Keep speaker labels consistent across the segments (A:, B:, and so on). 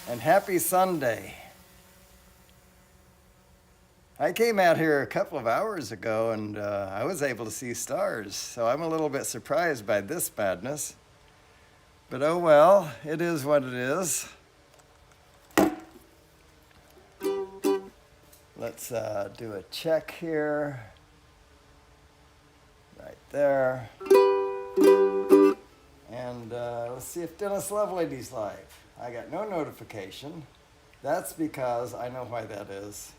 A: and happy Sunday. I came out here a couple of hours ago and I was able to see stars, so I'm a little bit surprised by this madness. But oh well, it is what it is. Let's do a check here. Right there. And let's see if Dennis Lovelady's live. I got no notification. That's because I know why that is.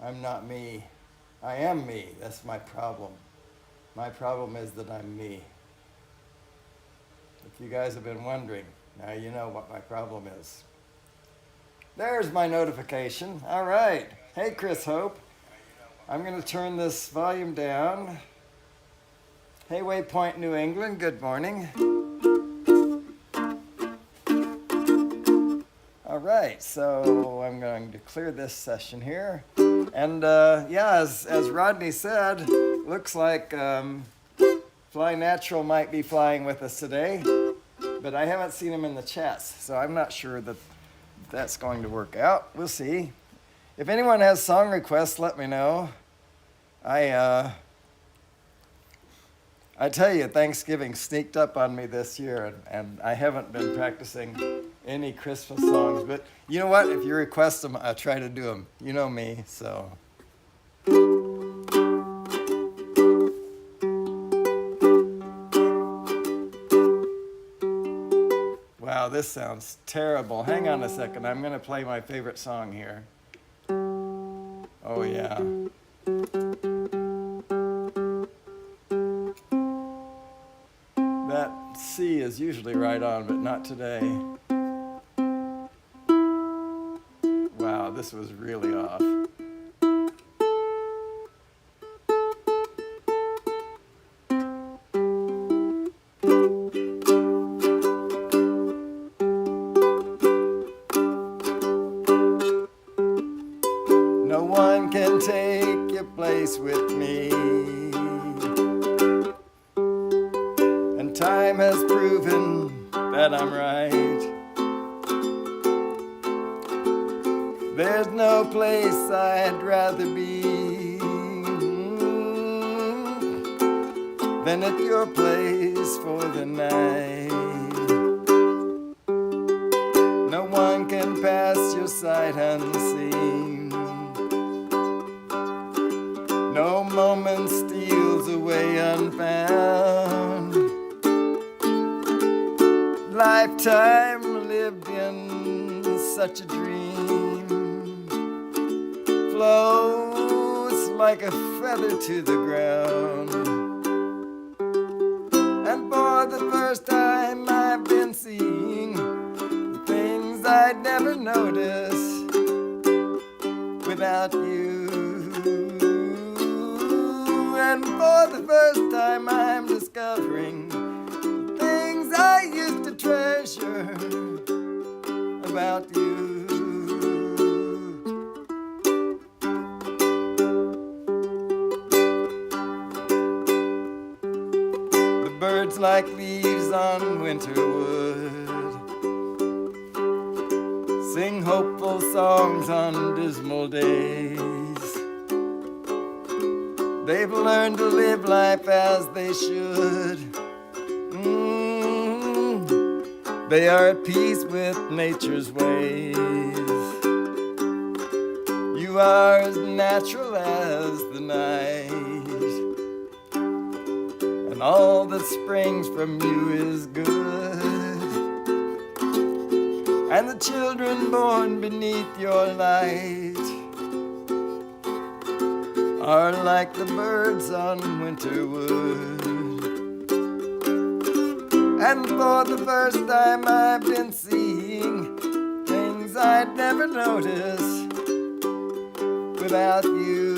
A: I'm not me. I am me. That's my problem. My problem is that I'm me. If you guys have been wondering, now you know what my problem is. There's my notification. All right. Hey, Chris Hope. I'm going to turn this volume down. Hey, Waypoint, New England. Good morning. All right. So I'm going to clear this session here. And yeah, as Rodney said, looks like Fly Natural might be flying with us today, but I haven't seen him in the chats, so I'm not sure that that's going to work out. We'll see. If anyone has song requests, let me know. I tell you, Thanksgiving sneaked up on me this year, and I haven't been practicing any Christmas songs. But you know what? If you request them, I'll try to do them. You know me, so. Wow, this sounds terrible. Hang on a second. I'm going to play my favorite song here. Oh, yeah. That C is usually right on, but not today. Wow, this was really off. No one can take your place with me. Time has proven that I'm right. There's no place I'd rather be than at your place for the night. No one can pass your sight unseen. No moment steals away unfound. Lifetime lived in such a dream floats like a feather to the ground. And for the first time I've been seeing things I'd never notice without you. And for the first time I'm discovering I used to treasure about you. The birds like leaves on winter wood sing hopeful songs on dismal days. They've learned to live life as they should. They are at peace with nature's ways. You are as natural as the night, and all that springs from you is good. And the children born beneath your light are like the birds on winter wood. And for the first time I've been seeing things I'd never notice without you.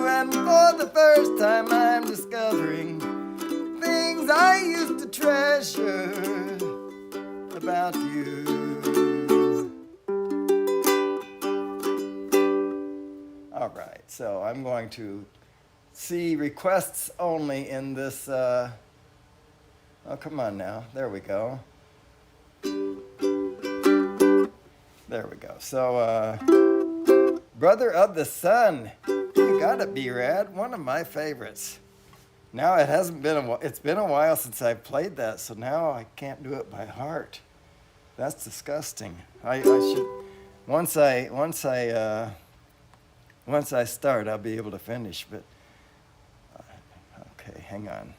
A: And for the first time I'm discovering things I used to treasure about you. All right, so I'm going to see requests only in this. Oh, come on now. There we go. There we go. So, Brother of the Sun. You got it, B-Rad. One of my favorites. Now it hasn't been a while. It's been a while since I've played that, so now I can't do it by heart. That's disgusting. I should once I start, I'll be able to finish. But okay, hang on.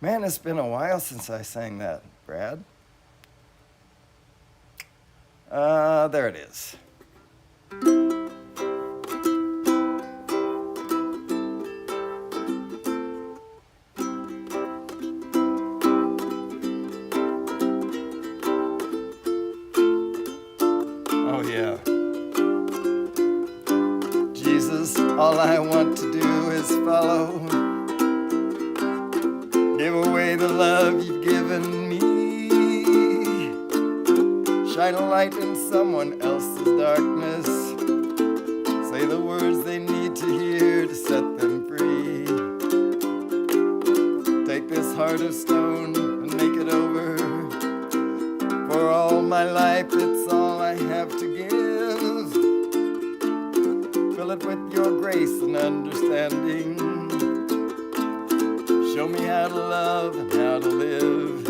A: Man, it's been a while since I sang that, Brad. There it is. All I want to do is follow. Give away the love you've given me. Shine a light in someone else's darkness. Say the words they need to hear to set them free. Take this heart of stone and make it over. For all my life, it's all I have to give. Fill it with your grace and understanding. Show me how to love and how to live.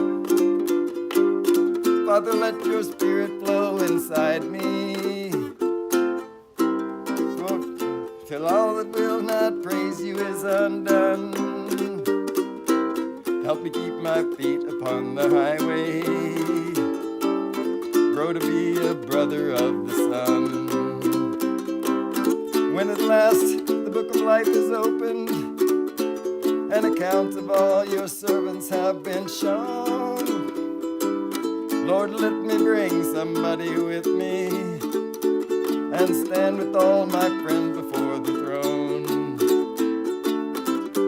A: Father, let your spirit flow inside me. Till all that will not praise you is undone. Help me keep my feet upon the highway. Grow to be a brother of the sun. When at last the book of life is opened, and accounts of all your servants have been shown, Lord, let me bring somebody with me and stand with all my friends before the throne.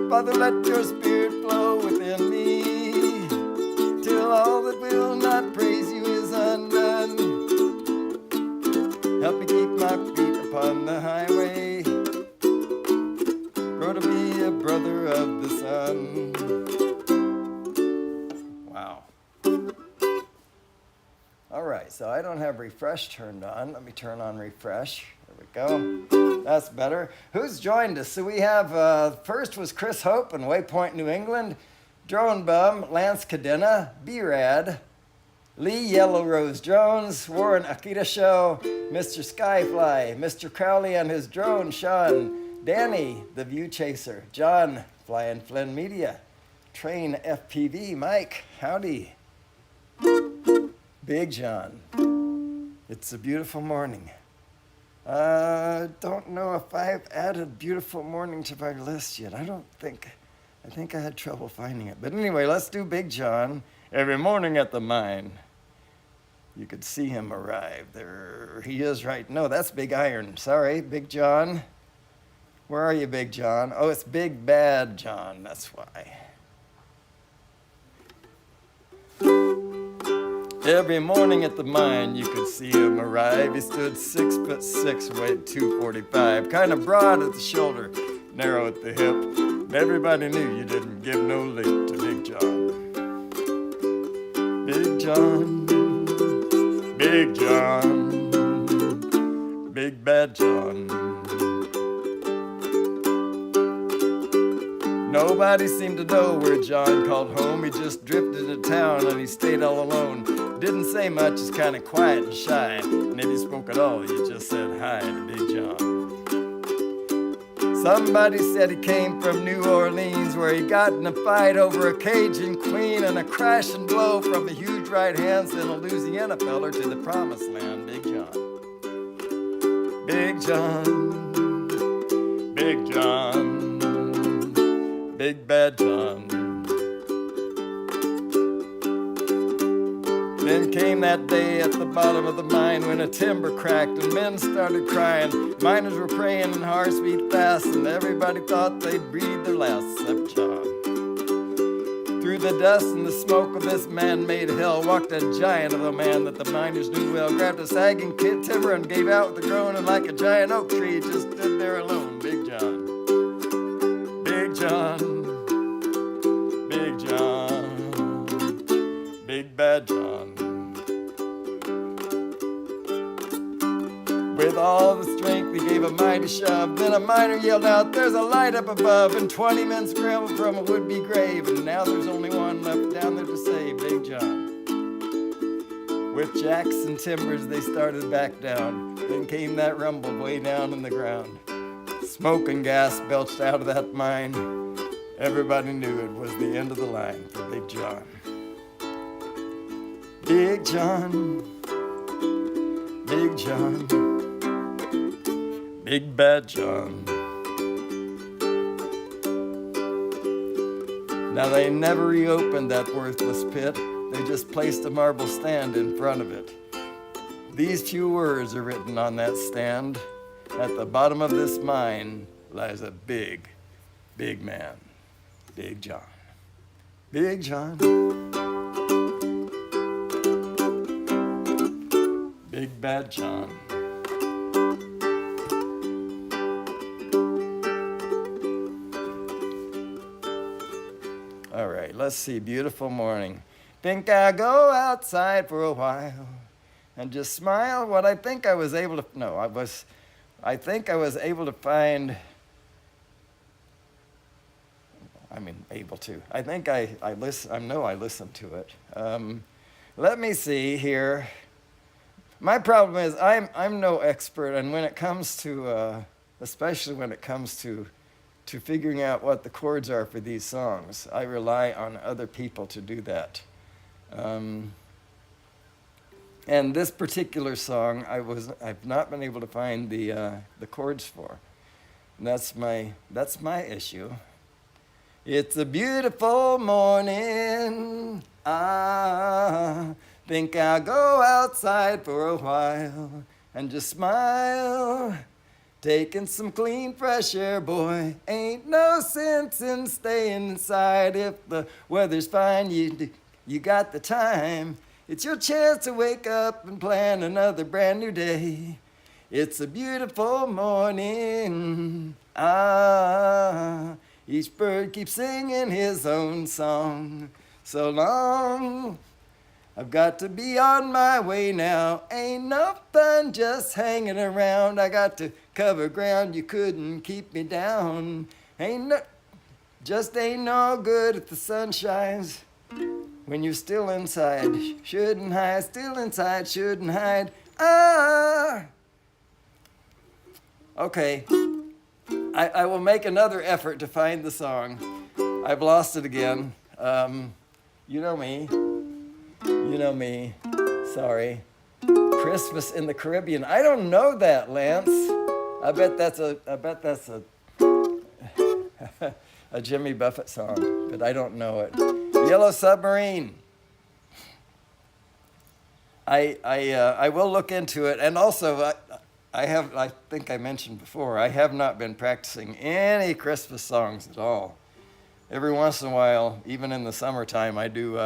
A: Father, let your spirit flow within me till all that will not praise you is undone. Help me keep my feet upon the highway. Grow to be a brother of the sun. Wow. All right, so I don't have refresh turned on. Let me turn on refresh. There we go. That's better. Who's joined us? So we have, first was Chris Hope in Waypoint, New England. Drone Bum, Lance Cadena, B-Rad, Lee Yellow Rose Jones, Warren Akita Show, Mr. Skyfly, Mr. Crowley and his drone, Sean, Danny, the View Chaser, John, Fly and Flynn Media, Train FPV, Mike, howdy, Big John. It's a beautiful morning. Don't know if I've added beautiful morning to my list yet. I think I had trouble finding it. But anyway, let's do Big John. Every morning at the mine. You could see him arrive. There he is right. No, that's Big Iron. Sorry, Big John. Where are you, Big John? Oh, it's Big Bad John. That's why. Every morning at the mine, you could see him arrive. He stood 6'6", weighed 245. Kind of broad at the shoulder, narrow at the hip. And everybody knew you didn't give no lip to Big John. Big John, Big John, Big Bad John. Nobody seemed to know where John called home. He just drifted into town and he stayed all alone. Didn't say much, he's kind of quiet and shy. And if he spoke at all, he just said hi to Big John. Somebody said he came from New Orleans, where he got in a fight over a Cajun queen, and a crash and blow from a huge right hand sent a Louisiana feller to the promised land. Big John. Big John. Big John. Big Bad John. Then came that day at the bottom of the mine when a timber cracked and men started crying. Miners were praying and hearts beat fast, and everybody thought they'd breathe their last except John. Through the dust and the smoke of this man-made hell walked a giant of a man that the miners knew well. Grabbed a sagging timber and gave out with a groan, and like a giant oak tree just stood there alone. Big John. Big John. Big John. Big Bad John. With all the strength, he gave a mighty shove. Then a miner yelled out, "There's a light up above!" And 20 men scrambled from a would-be grave. And now there's only one left down there to save, Big John. With jacks and timbers, they started back down. Then came that rumble way down in the ground. Smoke and gas belched out of that mine. Everybody knew it was the end of the line for Big John. Big John, Big John, Big Bad John. Now they never reopened that worthless pit. They just placed a marble stand in front of it. These few words are written on that stand. At the bottom of this mine lies a big, big man. Big John. Big John. Big Bad John. All right, let's see. Beautiful morning. Think I'll go outside for a while and just smile. What I think I was able to, no, I think I was able to find, able to. I think I know I listened to it. Let me see here. My problem is I'm no expert, and when it comes to, especially when it comes to figuring out what the chords are for these songs, I rely on other people to do that. And this particular song, I've not been able to find the chords for. And that's my issue. It's a beautiful morning. Think I'll go outside for a while and just smile. Taking some clean, fresh air, boy. Ain't no sense in staying inside. If the weather's fine, you got the time. It's your chance to wake up and plan another brand new day. It's a beautiful morning. Each bird keeps singing his own song. So long, I've got to be on my way now. Ain't no fun just hanging around. I got to cover ground, you couldn't keep me down. Ain't no good if the sun shines. When you're still inside, shouldn't hide, still inside, shouldn't hide. Okay, I will make another effort to find the song. I've lost it again. You know me. Sorry. Christmas in the Caribbean. I don't know that, Lance. I bet that's a a Jimmy Buffett song, but I don't know it. Yellow Submarine. I will look into it, and also I think I mentioned before, I have not been practicing any Christmas songs at all. Every once in a while, even in the summertime, I do,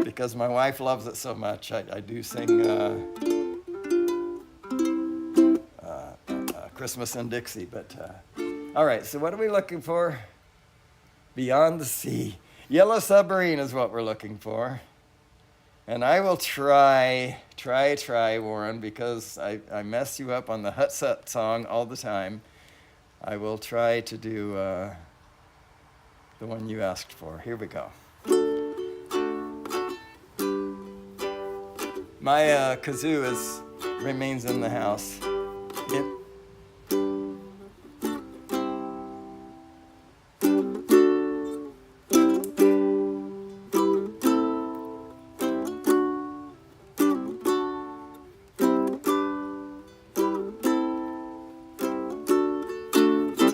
A: because my wife loves it so much, I do sing Christmas in Dixie. But all right, so what are we looking for? Beyond the Sea. Yellow Submarine is what we're looking for. And I will try, Warren, because I mess you up on the Hut Sut song all the time. I will try to do the one you asked for. Here we go. My kazoo remains in the house.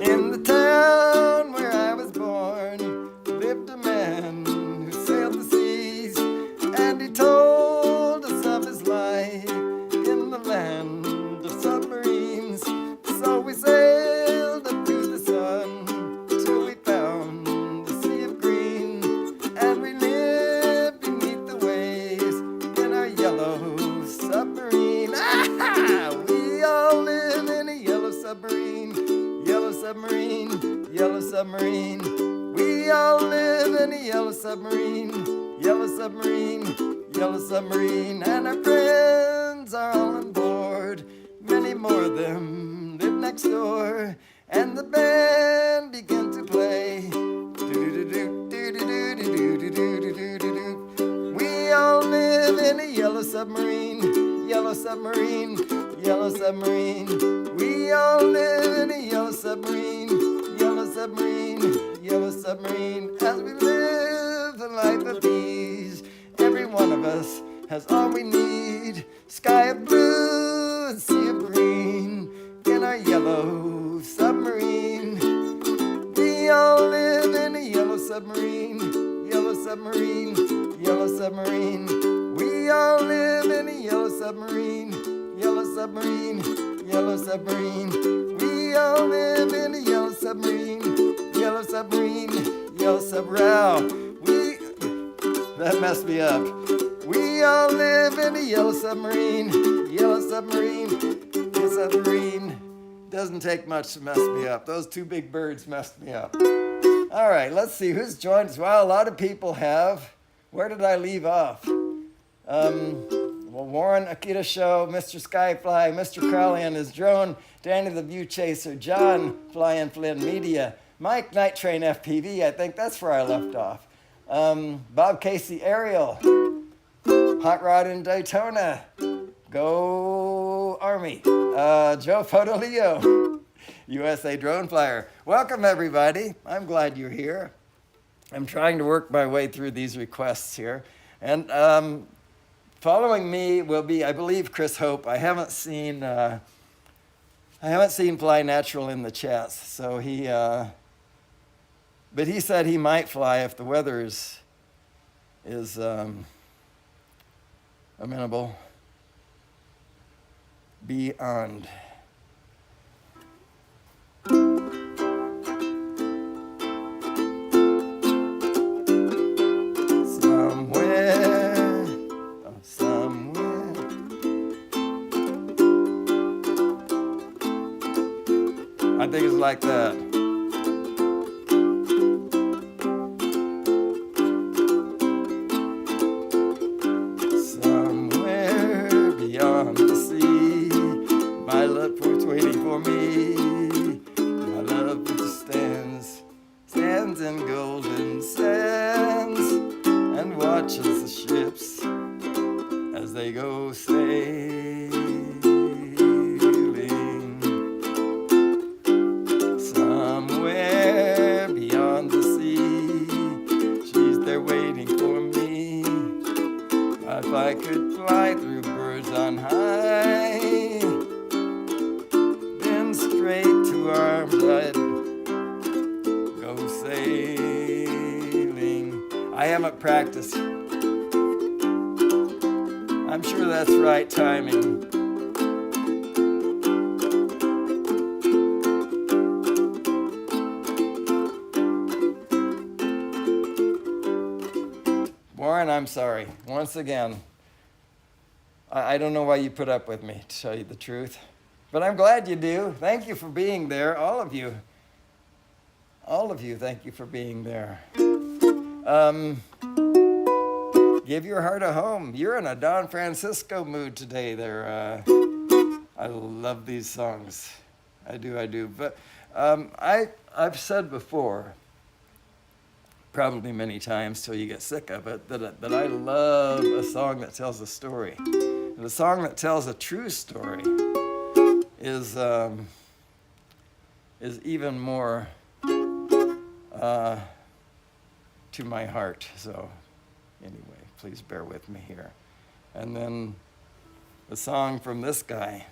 A: In the town where I was born lived a man who sailed the seas, and he told us of his life in the land of submarines. So we sailed up to the sun till we found the sea of green, and we lived beneath the waves in our yellow submarine. We all live in a yellow submarine, yellow submarine, yellow submarine. We all live in a yellow submarine, yellow submarine, yellow submarine. And our friends are all on board. Many more of them lived next door, and the band began to play. We all live in a yellow submarine, yellow submarine, yellow submarine. We all live in a yellow submarine, yellow submarine, yellow submarine. As we live the life of ease, every one of us has all we need. Sky of blue and sea of green in our yellow submarine. We all live in a yellow submarine, yellow submarine, yellow submarine. We all live in a yellow submarine, yellow submarine, yellow submarine. We all live in a yellow submarine, yellow submarine, yellow submarine. That messed me up. We all live in a yellow submarine, yellow submarine, yellow submarine. Doesn't take much to mess me up. Those two big birds messed me up. All right, let's see who's joined us. Well, a lot of people have. Where did I leave off? Warren Akita Show, Mr. Skyfly, Mr. Crowley and his drone, Danny the View Chaser, John Fly and Flynn Media, Mike Night Train FPV, I think that's where I left off. Bob Casey Ariel, Hot Rod in Daytona, Go Army, Joe Fotoleo, USA Drone Flyer. Welcome everybody. I'm glad you're here. I'm trying to work my way through these requests here. And following me will be, I believe, Chris Hope. I haven't seen Fly Natural in the chats, so but he said he might fly if the weather is amenable. Beyond. Somewhere. I think it's like that. Practice. I'm sure that's right timing. Warren, I'm sorry. Once again, I don't know why you put up with me, to tell you the truth. But I'm glad you do. Thank you for being there, all of you. All of you, thank you for being there. Give your heart a home. You're in a Don Francisco mood today there. I love these songs. I do. But I've said before, probably many times till you get sick of it, that I love a song that tells a story. And a song that tells a true story is even more to my heart. So anyway, please bear with me here. And then the song from this guy.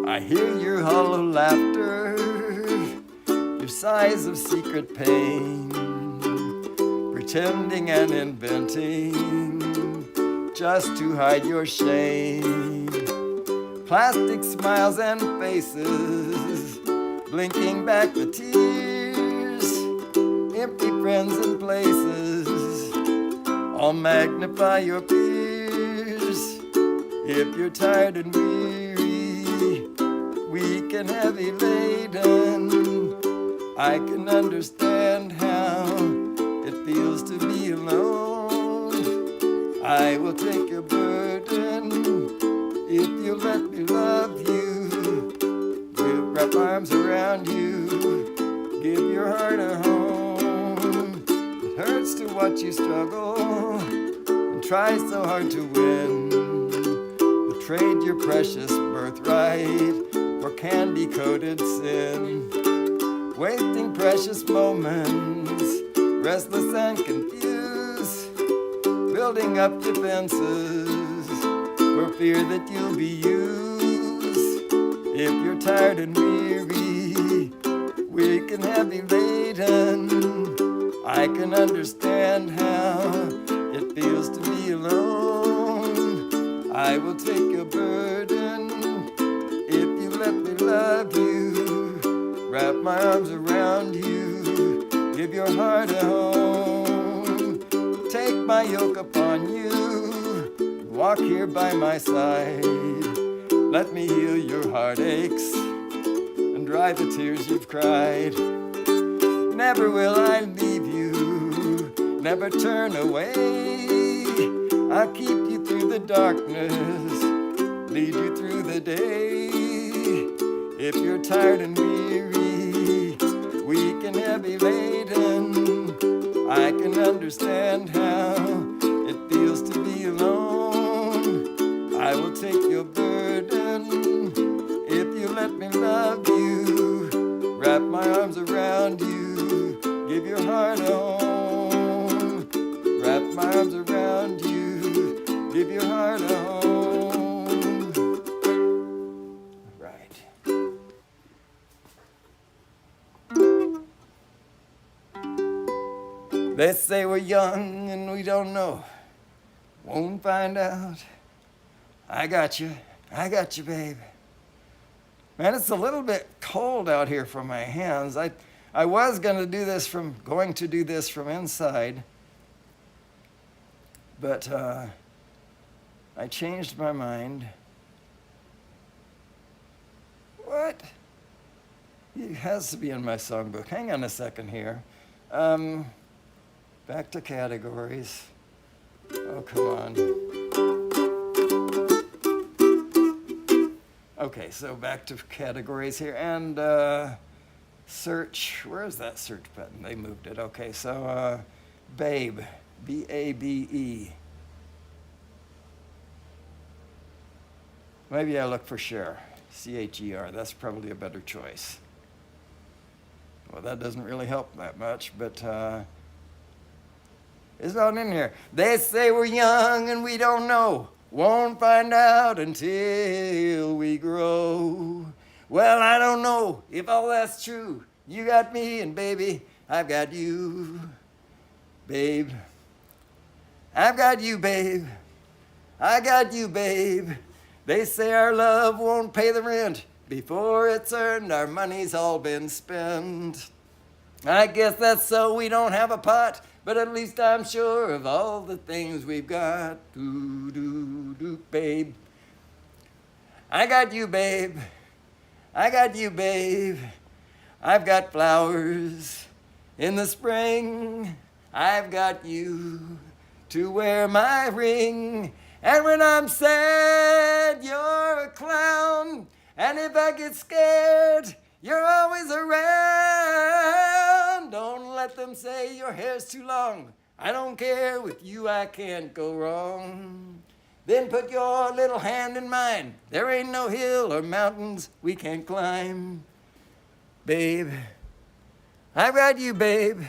A: I hear your hollow laughter, your sighs of secret pain, pretending and inventing just to hide your shame. Plastic smiles and faces, blinking back the tears, empty friends and places, all magnify your fears. If you're tired and weary, weak and heavy laden, I can understand how it feels to be alone. watch you struggle and try so hard to win. Betrayed your precious birthright for candy-coated sin. Wasting precious moments, restless and confused, building up defenses for fear that you'll be used. If you're tired and weary, weak and heavy laden, I can understand how it feels to be alone. I will take your burden if you let me love you, wrap my arms around you, give your heart a home. Take my yoke upon you, walk here by my side. Let me heal your heartaches and dry the tears you've cried. Never will I leave you, never turn away. I'll keep you through the darkness, lead you through the day. If you're tired and weary, weak and heavy laden, I can understand how it feels to be alone. I will take your burden if you let me love you, wrap my arms around you, give your heart a home. Wrap my arms around you, give your heart a home. Right. They say we're young and we don't know, won't find out. I got you, babe. Man, it's a little bit cold out here for my hands. I was going to do this from inside, but I changed my mind. What? It has to be in my songbook. Hang on a second here. Back to categories. Oh, come on. Okay, so back to categories here, and search. Where is that search button? They moved it. Okay, so Babe, B-A-B-E. Maybe I look for Cher, C-H-E-R. That's probably a better choice. Well, that doesn't really help that much, but it's not in here. They say we're young and we don't know, won't find out until we grow. Well, I don't know if all that's true. You got me, and baby, I've got you. Babe, I've got you, babe. I got you, babe. They say our love won't pay the rent. Before it's earned, our money's all been spent. I guess that's so we don't have a pot, but at least I'm sure of all the things we've got. Doo, doo, doo, babe. I got you, babe. I got you, babe. I've got flowers in the spring. I've got you to wear my ring. And when I'm sad, you're a clown. And if I get scared, you're always around. Don't let them say your hair's too long. I don't care, with you I can't go wrong. Then put your little hand in mine. There ain't no hill or mountains we can't climb. Babe, I've got you, babe.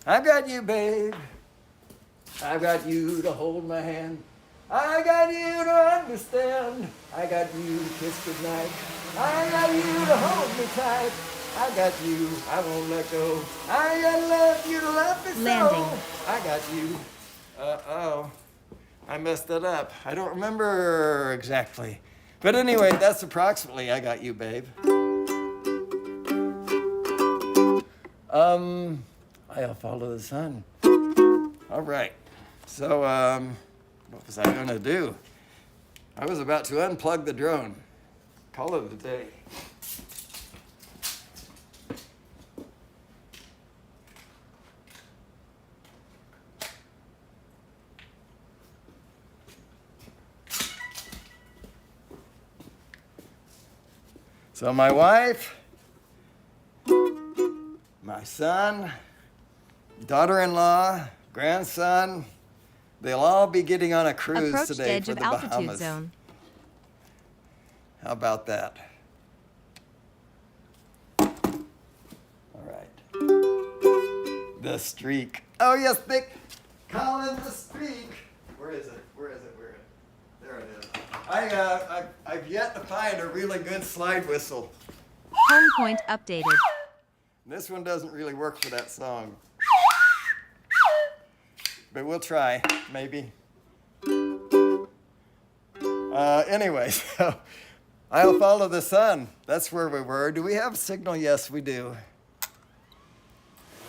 A: I've got you, babe. I've got you to hold my hand. I got you to understand. I got you to kiss goodnight. I got you to hold me tight. I got you, I won't let go. I gotta love you to love me so.
B: Landing.
A: I got you. Uh-oh. I messed it up. I don't remember exactly. But anyway, that's approximately I got you, babe. I'll follow the sun. All right. So, what was I gonna do? I was about to unplug the drone. Call it a day. So my wife, my son, daughter-in-law, grandson, they'll all be getting on a cruise
B: Approach
A: today
B: edge
A: for
B: of
A: the
B: altitude
A: Bahamas.
B: zone.
A: How about that? All right. The streak. Oh, yes, Nick. Colin, the streak. Where is it? There it is. I've yet to find a really good slide whistle.
B: Home point updated.
A: This one doesn't really work for that song. But we'll try, maybe. Anyway, so I'll follow the sun. That's where we were. Do we have a signal? Yes, we do.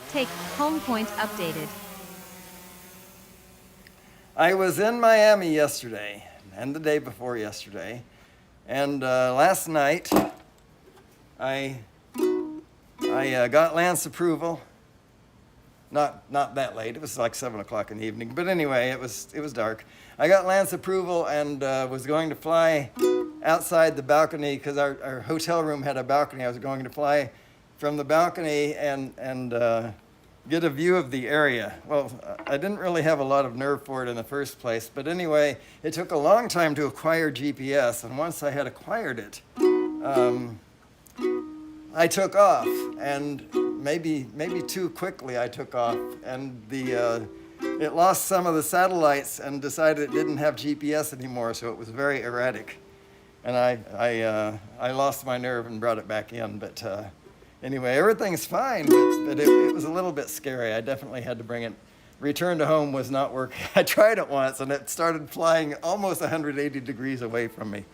B: Take home point updated.
A: I was in Miami yesterday and the day before yesterday. And last night, I got Lance approval. Not that late. It was like 7 o'clock in the evening. But anyway, it was dark. I got Lance approval and was going to fly outside the balcony because our hotel room had a balcony. I was going to fly from the balcony and get a view of the area. Well, I didn't really have a lot of nerve for it in the first place. But anyway, it took a long time to acquire GPS. And once I had acquired it, I took off, and maybe too quickly I took off, and it lost some of the satellites and decided it didn't have GPS anymore, so it was very erratic, and I lost my nerve and brought it back in. But anyway, everything's fine, but it was a little bit scary. I definitely had to bring it. Return to home was not working. I tried it once, and it started flying almost 180 degrees away from me.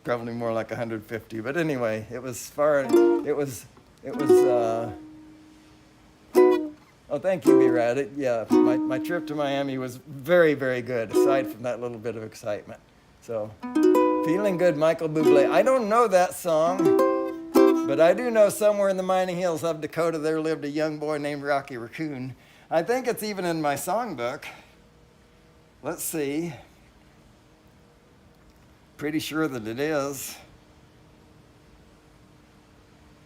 A: Probably more like 150, but anyway, it was far. It was. Oh, thank you, B-Rad. Yeah, my trip to Miami was very, very good. Aside from that little bit of excitement, so feeling good, Michael Bublé. I don't know that song, but I do know somewhere in the mining hills of Dakota there lived a young boy named Rocky Raccoon. I think it's even in my songbook. Let's see. Pretty sure that it is.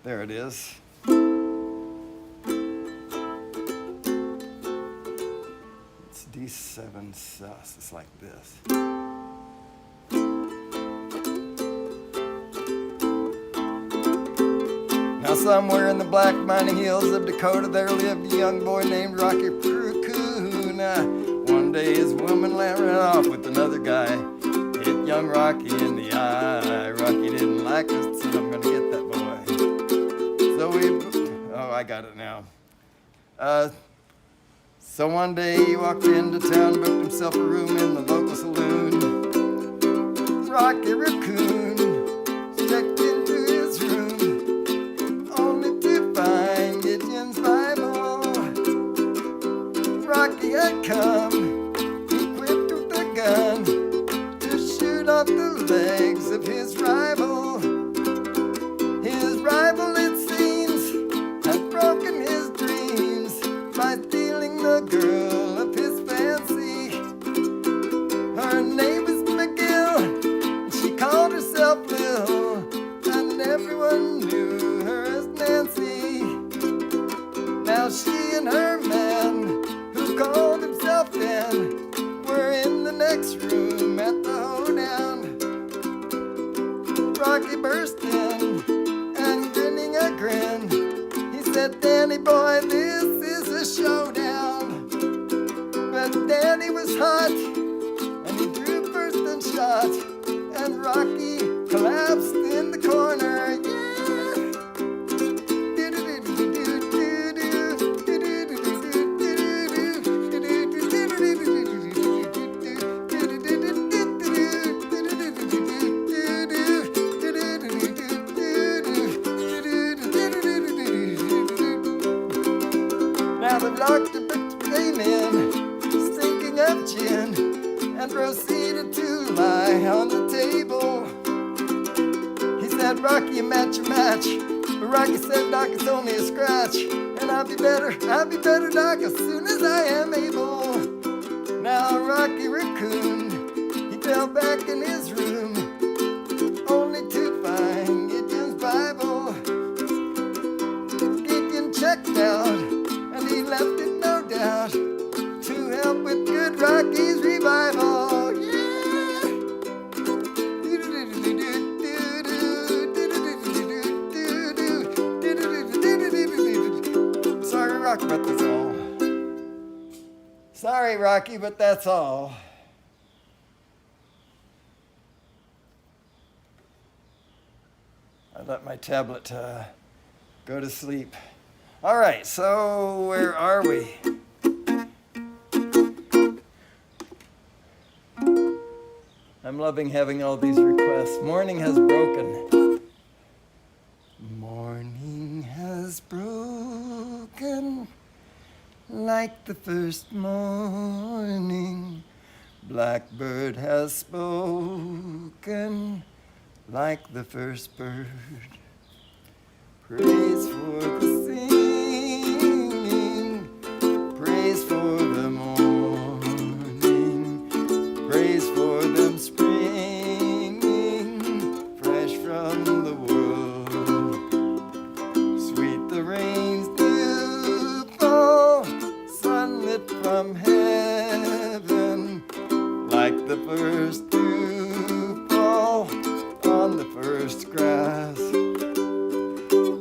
A: There it is. It's D7 sus. It's like this. Now somewhere in the black mining hills of Dakota there lived a young boy named Rocky Raccoon. One day his woman ran off with another guy. Hit young Rocky in the eye. Rocky didn't like us, said I'm gonna get that boy. So I got it now. So one day he walked into town, booked himself a room in the local saloon. Rocky Raccoon checked into his room, only to find Gideon's Bible. Rocky had come, equipped with a gun, off the legs of his rival. His rival, it seems, had broken his dreams by stealing the girl of his fancy. Her name was McGill, she called herself Lil, and everyone knew her as Nancy. Now she and her man, who called himself Dan, were in the next room at the hoedown. Rocky burst in and grinning a grin, he said, Danny boy, this is a showdown. But Danny was hot and he drew first and shot, and Rocky collapsed in the corner. Now the doctor came in, stinking of gin, and proceeded to lie on the table. He said, Rocky, a match, but Rocky said, Doc, it's only a scratch, and I'll be better, Doc, as soon as I am able. Now Rocky Raccoon, he fell back in his room, only to find Gideon's Bible. Gideon checked out, and he left it, no doubt, to Sorry, Rocky, but that's all. I let my tablet go to sleep. All right, so where are we? I'm loving having all these requests. Morning has broken. Morning has broken like the first morning. Blackbird has spoken like the first bird. Praise for the singing, praise for the morning, praise for them springing fresh from the world. Sweet the rain's dew fall, sunlit from heaven, like the first dew fall on the first grass.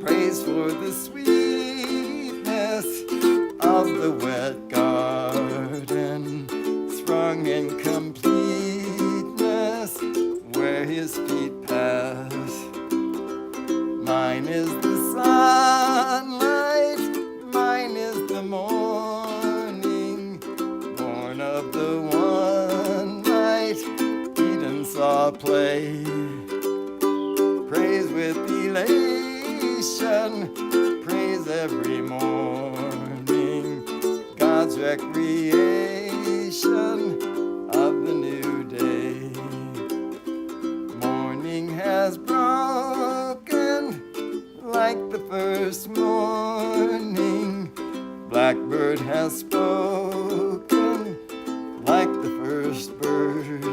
A: Praise for the sweetness of the wet garden, sprung in completeness where his feet pass. Mine is the sunlight, mine is the morning, born of the one light Eden saw play. Praise with elation, praise every morning, God's recreation of the new day. Morning has broken like the first morning, blackbird has spoken like the first bird.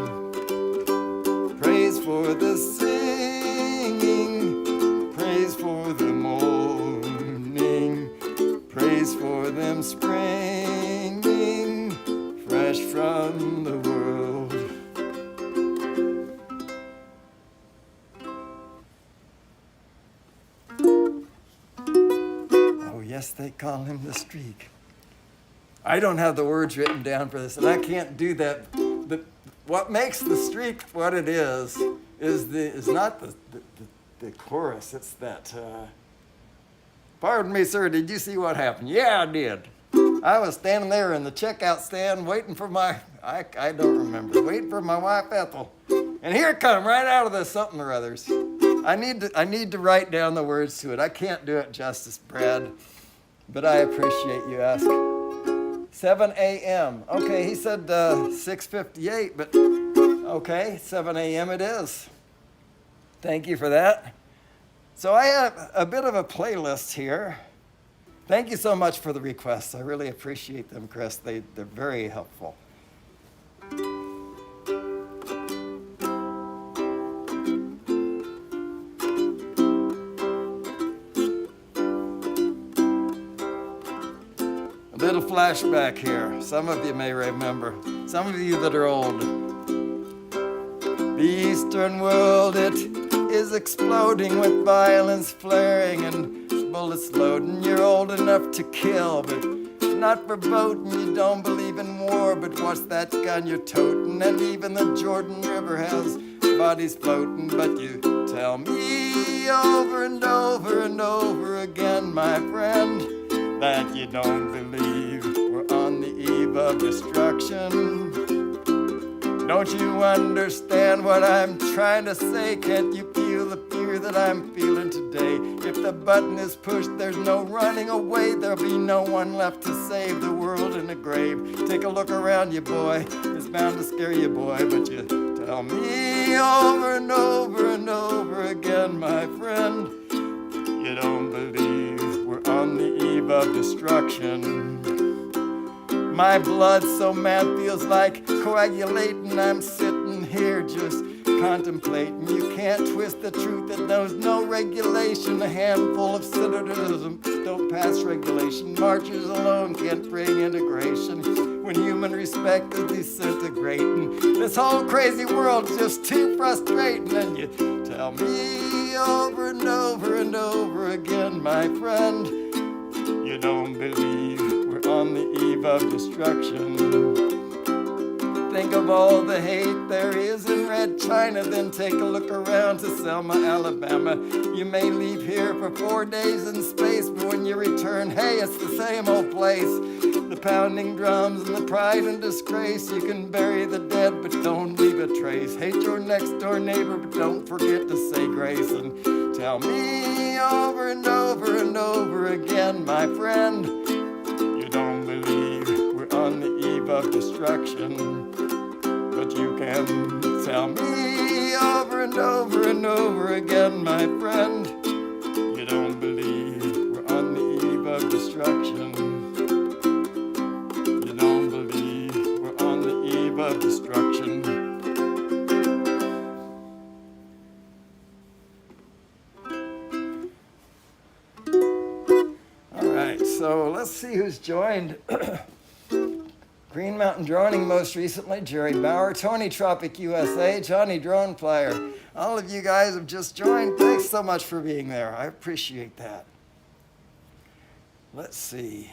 A: Praise for the singing, praise for the morning, praise for them springing fresh from the world. Oh, yes, they call him the streak. I don't have the words written down for this, and I can't do that. What makes the streak what it is not the chorus. It's that. Pardon me, sir. Did you see what happened? Yeah, I did. I was standing there in the checkout stand waiting for my. I don't remember. Waiting for my wife Ethel, and here it come right out of the something or others. I need to write down the words to it. I can't do it justice, Brad, but I appreciate you asking. 7 a.m. Okay, he said 6:58, but okay, 7 a.m. it is. Thank you for that. So I have a bit of a playlist here. Thank you so much for the requests. I really appreciate them, Chris. They're very helpful. A little flashback here. Some of you may remember. Some of you that are old. The Eastern world, it is exploding with violence flaring and bullets loading. You're old enough to kill, but not for voting. You don't believe in war, but what's that gun you're toting? And even the Jordan River has bodies floating. But you tell me over and over and over again, my friend, that you don't believe we're on the eve of destruction. Don't you understand what I'm trying to say? Can't you feel the fear that I'm feeling today? If the button is pushed, there's no running away. There'll be no one left to save the world in the grave. Take a look around you, boy. It's bound to scare you, boy. But you tell me over and over and over again, my friend, you don't believe we're on the eve of destruction. My blood so mad feels like coagulating. I'm sitting here just contemplating. You can't twist the truth that knows no regulation. A handful of senators don't pass regulation. Marchers alone can't bring integration. When human respect is disintegrating, this whole crazy world's just too frustrating. And you tell me over and over and over again, my friend, you don't believe we're on the eve eve of destruction. Think of all the hate there is in Red China, then take a look around to Selma, Alabama. You may leave here for 4 days in space, but when you return, hey, it's the same old place. The pounding drums and the pride and disgrace. You can bury the dead, but don't leave a trace. Hate your next door neighbor, but don't forget to say grace. And tell me over and over and over again, my friend, you don't believe we're on the eve of destruction. But you can tell me over and over and over again, my friend, you don't believe we're on the eve of destruction. You don't believe we're on the eve of destruction. All right, so let's see who's joined. Green Mountain Droning most recently, Jerry Bauer, Tony Tropic USA, Johnny Drone Flyer. All of you guys have just joined. Thanks so much for being there. I appreciate that. Let's see.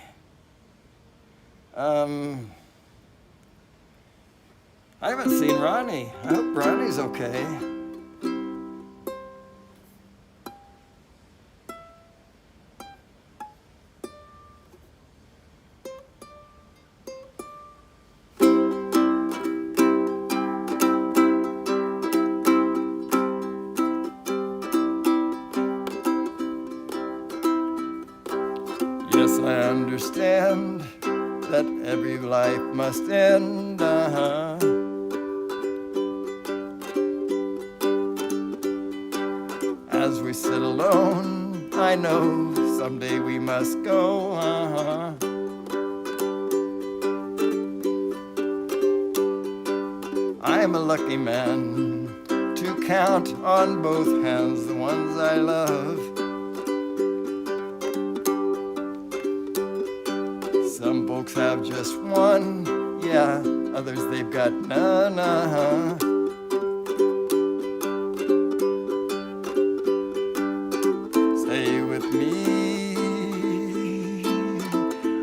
A: I haven't seen Ronnie. I hope Ronnie's okay. Yes, I understand that every life must end, As we sit alone, I know someday we must go, I am a lucky man to count on both hands the ones I love. Some folks have just one, yeah, others they've got none, Stay with me,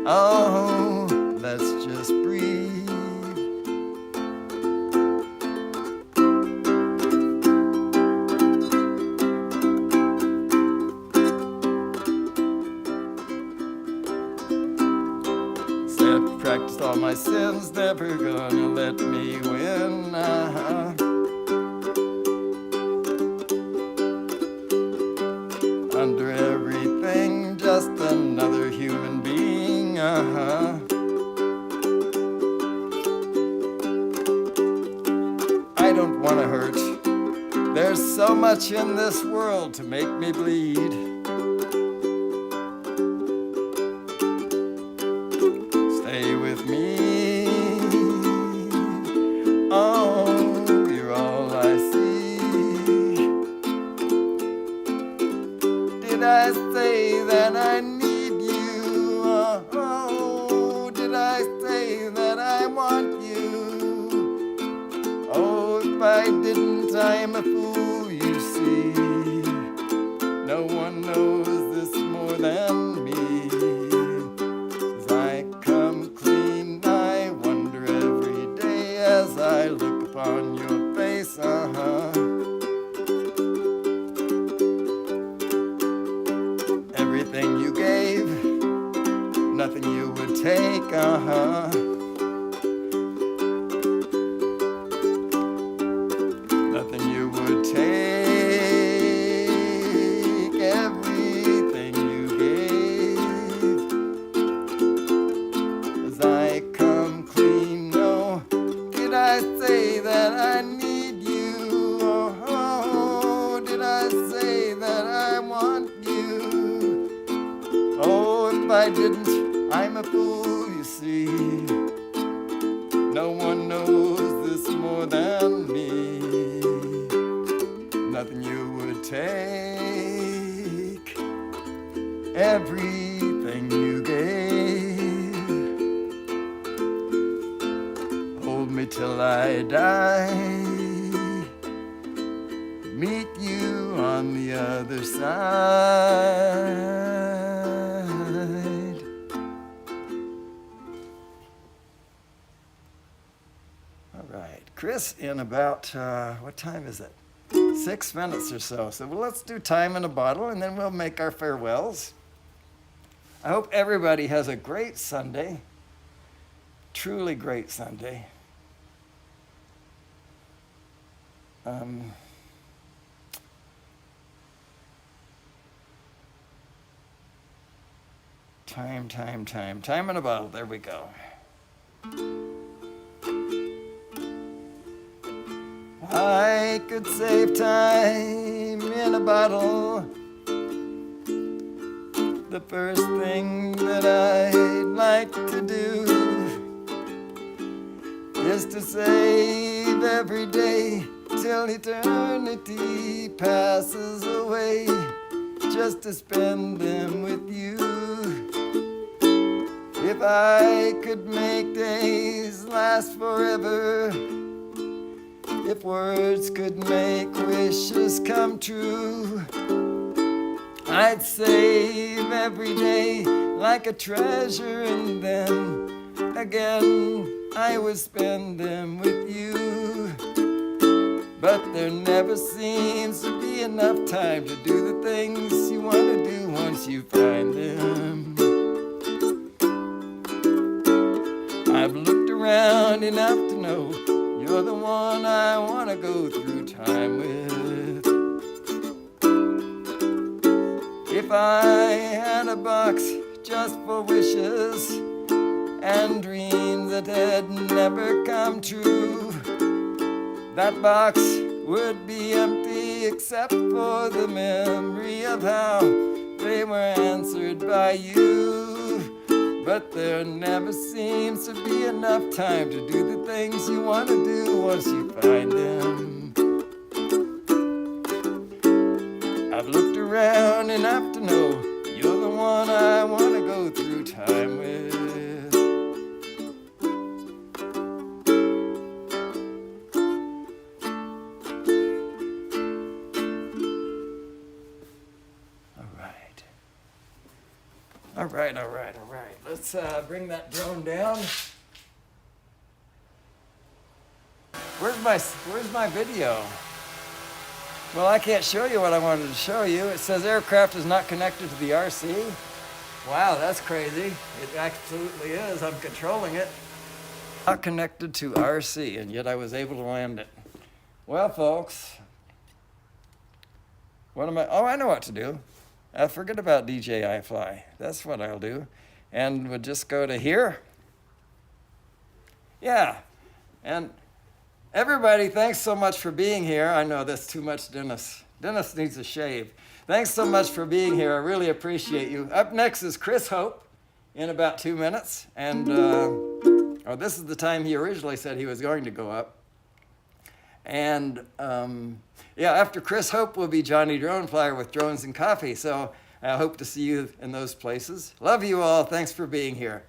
A: oh, let's just breathe. Practiced all my sins, never gonna let me win, Under everything, just another human being, I don't wanna hurt. There's so much in this world to make me bleed. Stay with me, oh, you're all I see. Did I say that I need you? Oh, did I say that I want you? Oh, if I didn't, I am a fool, you see. No one knows this more than me. As I look upon your face, Everything you gave, nothing you would take, Nothing you would take, everything you gave. As I come clean, no, did I say that I need you? Oh, did I say that I want you? Oh, if I didn't, I'm a fool, you see. No one knows this more than me. Nothing you would take, everything you gave. Hold me till I die, meet you on the other side. Chris in about, what time is it? 6 minutes or so. So let's do time in a bottle and then we'll make our farewells. I hope everybody has a great Sunday. Truly great Sunday. Time in a bottle. There we go. I could save time in a bottle. The first thing that I'd like to do is to save every day till eternity passes away, just to spend them with you. If I could make days last forever, if words could make wishes come true, I'd save every day like a treasure, and then again I would spend them with you. But there never seems to be enough time to do the things you want to do once you find them. I've looked around enough to know you're the one I want to go through time with. If I had a box just for wishes and dreams that had never come true, that box would be empty except for the memory of how they were answered by you. But there never seems to be enough time to do the things you want to do once you find them. I've looked around enough to know you're the one I want to go through time with. All right. Let's bring that drone down. Where's my video? Well, I can't show you what I wanted to show you. It says aircraft is not connected to the RC. Wow, that's crazy. It absolutely is. I'm controlling it. Not connected to RC, and yet I was able to land it. Well, folks, what am I? Oh, I know what to do. Forget about DJI Fly. That's what I'll do. And we'll just go to here. Yeah. And everybody, thanks so much for being here. I know that's too much, Dennis. Dennis needs a shave. Thanks so much for being here. I really appreciate you. Up next is Chris Hope in about 2 minutes. And this is the time he originally said he was going to go up. And after Chris Hope will be Johnny Drone Flyer with Drones and Coffee. So I hope to see you in those places. Love you all. Thanks for being here.